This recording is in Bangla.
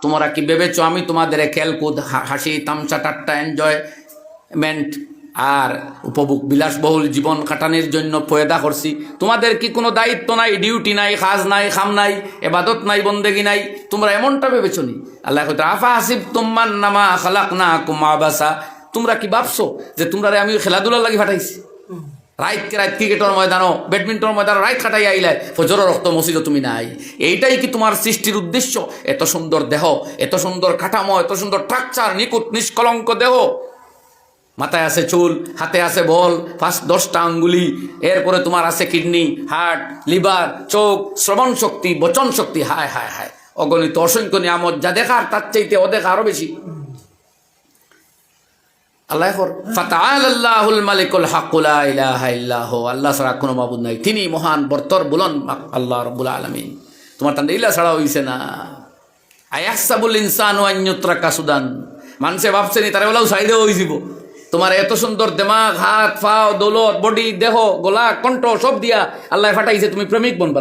তোমরা কি ভেবেছো আমি তোমাদের খেলকুদ হাসি তামসা ঠাট্টা এনজয়মেন্ট আর উপভোগ বিলাসবহুল জীবন কাটানোর জন্য পয়দা করছি? তোমাদের কি কোনো দায়িত্ব নাই, ডিউটি নাই, কাজ নাই, খাম নাই, এবাদত নাই, বন্দেগি নাই? তোমরা এমনটা ভেবেছো নি? আল্লাহ কইতে আফা হাসিব তুম্মান নামা খালাকনাকুম আবাসা, তোমরা কি ভাবছো যে তোমরা আমি খেলাধুলার লাগি ফাটাইছি? রাইত ক্রিকেটের ময়দানও ব্যাডমিন্টন ময়দানও রাইত কাটাই আইলাই, ফজর রক্ত মসজিদও তুমি নাই। এইটাই কি তোমার সৃষ্টির উদ্দেশ্য? এত সুন্দর দেহ, এত সুন্দর কাঠামো, এত সুন্দর স্ট্রাকচার, নিখুঁত নিষ্কলঙ্ক দেহ, মাথায় আছে চুল, হাতে আছে বল, 10টা আঙ্গুলি, এরপরে তোমার আছে কিডনি, হার্ট, লিভার, চোখ, শ্রবণ শক্তি, বচন শক্তি, হায় হায় হায়, অগণিত অসংখ্য নিয়ামত, যা দেখার তার চাইতে অদেখা আরো বেশি। আল্লাহ ফাতাআলাল্লাহুল মালিকুল হাক্কু লা ইলাহা ইল্লাহু, আল্লাহ ছাড়া কোনো মাবুদ নাই, তিনি মহান বর্তর বুলন আল্লাহ রাব্বুল আলামিন। তোমার তান ইল্লা ছাড়া হইছে না। আয়াহসাবুল ইনসানু আন ইউতরাকা সুদান, মানুষে ভাবছে নি তারা বলাও সাইডে হয়ে যাব। তোমার এত সুন্দর দিমাগ, হাত, পা, দৌলত, বডি, দেহ, গলা, কণ্ঠ সব দিয়া আল্লাহ ফাটাইছে, তুমি প্রেমিক বনবা।